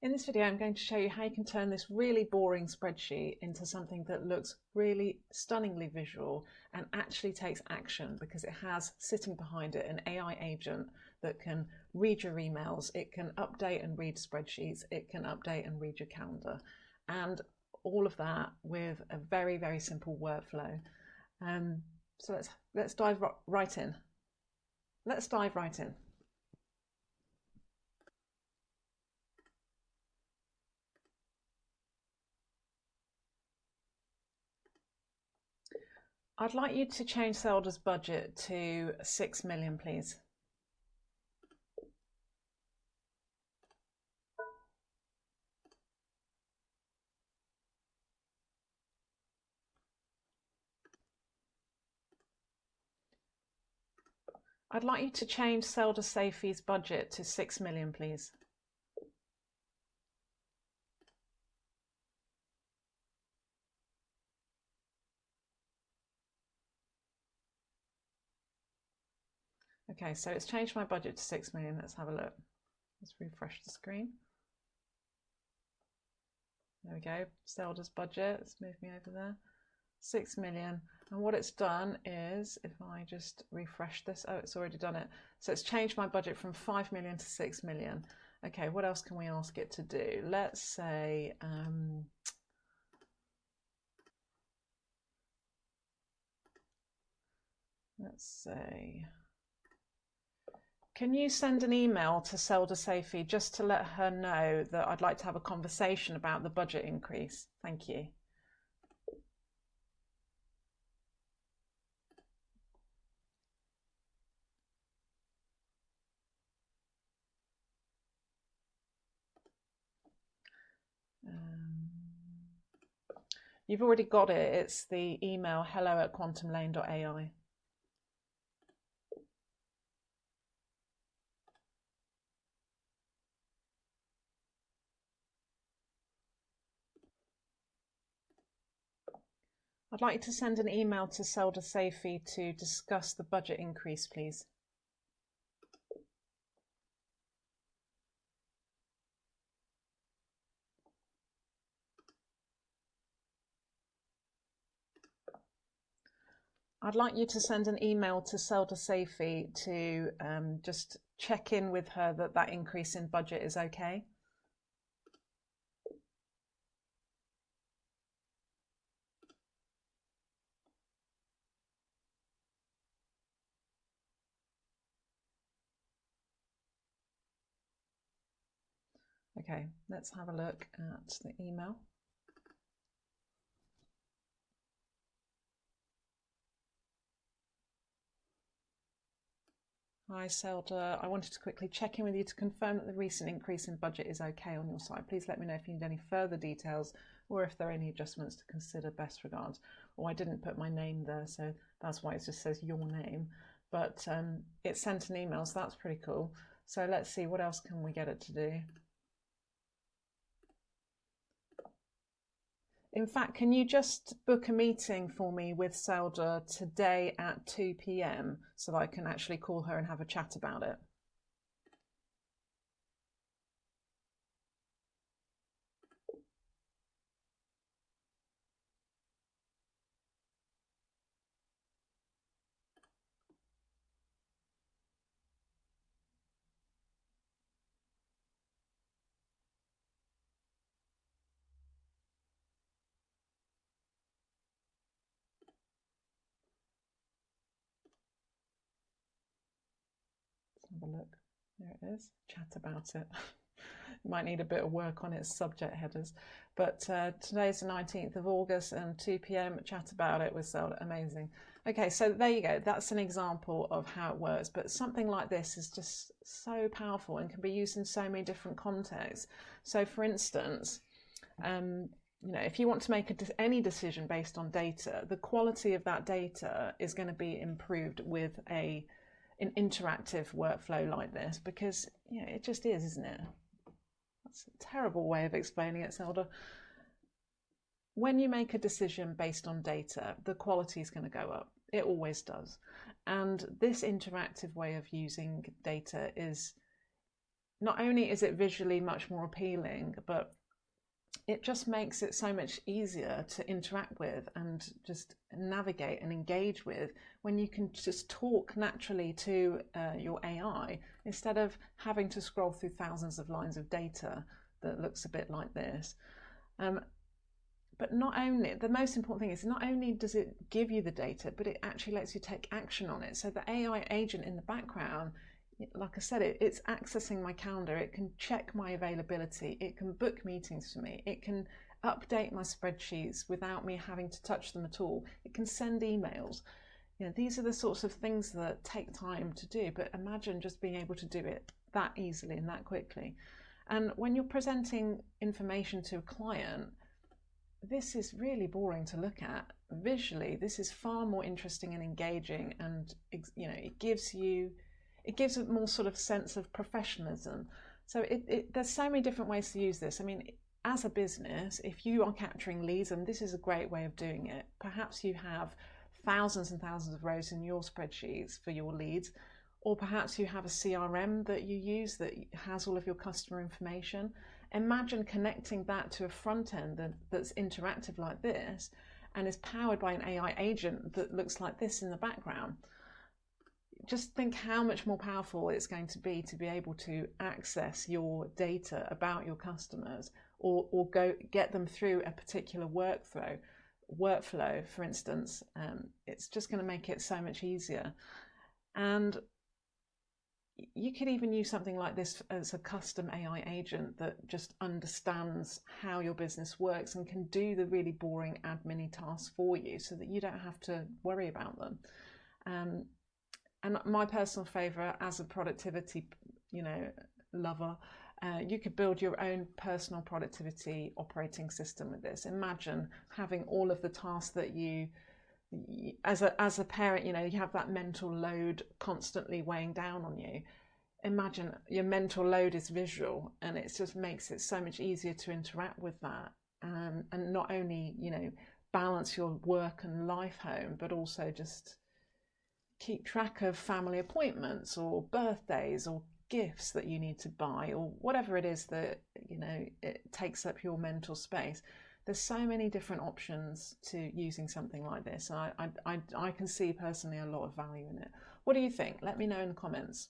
In this video, I'm going to show you how you can turn this really boring spreadsheet into something that looks really stunningly visual and actually takes action, because it has sitting behind it an AI agent that can read your emails, it can update and read spreadsheets, it can update and read your calendar, and all of that with a very, very simple workflow. So let's dive right in. Let's dive right in. I'd like you to change Zelda's budget to 6 million, please. I'd like you to change Zelda Safey's budget to 6 million, please. Okay, so it's changed my budget to 6 million. Let's have a look. Let's refresh the screen. There we go. Zelda's budget. Let's move me over there. 6 million. And what it's done is, if I just refresh this, oh, it's already done it. So it's changed my budget from 5 million to 6 million. Okay, what else can we ask it to do? Let's say, can you send an email to Zelda Safey just to let her know that I'd like to have a conversation about the budget increase? Thank you. You've already got it. It's the email hello@quantumlane.ai. I'd like you to send an email to Zelda Safey to discuss the budget increase, please. I'd like you to send an email to Zelda Safey to just check in with her that that increase in budget is okay. Okay, let's have a look at the email. Hi Zelda, I wanted to quickly check in with you to confirm that the recent increase in budget is okay on your side. Please let me know if you need any further details or if there are any adjustments to consider. Best regards. Oh, I didn't put my name there, so that's why it just says your name. But it sent an email, so that's pretty cool. So let's see, what else can we get it to do? In fact, can you just book a meeting for me with Zelda today at 2 p.m. so that I can actually call her and have a chat about it? Have a look. There it is. Chat about it. Might need a bit of work on its subject headers. But today's the 19th of August and 2 p.m. Chat about it with Zelda. Amazing. Okay, so there you go. That's an example of how it works. But something like this is just so powerful and can be used in so many different contexts. So for instance, if you want to make any decision based on data, the quality of that data is going to be improved with an interactive workflow like this, because it just is, isn't it? That's a terrible way of explaining it, Zelda. When you make a decision based on data, the quality is going to go up. It always does. And this interactive way of using data is not only is it visually much more appealing, but it just makes it so much easier to interact with and just navigate and engage with when you can just talk naturally to your AI instead of having to scroll through thousands of lines of data that looks a bit like this. But not only, the most important thing is not only does it give you the data, but it actually lets you take action on it. So the AI agent in the background, like I said, it's accessing my calendar. It can check my availability. It can book meetings for me. It can update my spreadsheets without me having to touch them at all. It can send emails. These are the sorts of things that take time to do, but imagine just being able to do it that easily and that quickly. And when you're presenting information to a client, this is really boring to look at. Visually, this is far more interesting and engaging, and it gives it more sort of sense of professionalism. So there's so many different ways to use this. I mean, as a business, if you are capturing leads, and this is a great way of doing it, perhaps you have thousands and thousands of rows in your spreadsheets for your leads, or perhaps you have a CRM that you use that has all of your customer information. Imagine connecting that to a front end that's interactive like this and is powered by an AI agent that looks like this in the background. Just think how much more powerful it's going to be able to access your data about your customers, or go get them through a particular workflow, for instance. It's just going to make it so much easier. And you could even use something like this as a custom AI agent that just understands how your business works and can do the really boring admin tasks for you so that you don't have to worry about them. And my personal favorite, as a productivity, lover, you could build your own personal productivity operating system with this. Imagine having all of the tasks that you as a parent, you have that mental load constantly weighing down on you. Imagine your mental load is visual, and it just makes it so much easier to interact with that, and not only balance your work and life home, but also just keep track of family appointments or birthdays or gifts that you need to buy, or whatever it is that it takes up your mental space. There's so many different options to using something like this. I can see personally a lot of value in it. What do you think? Let me know in the comments.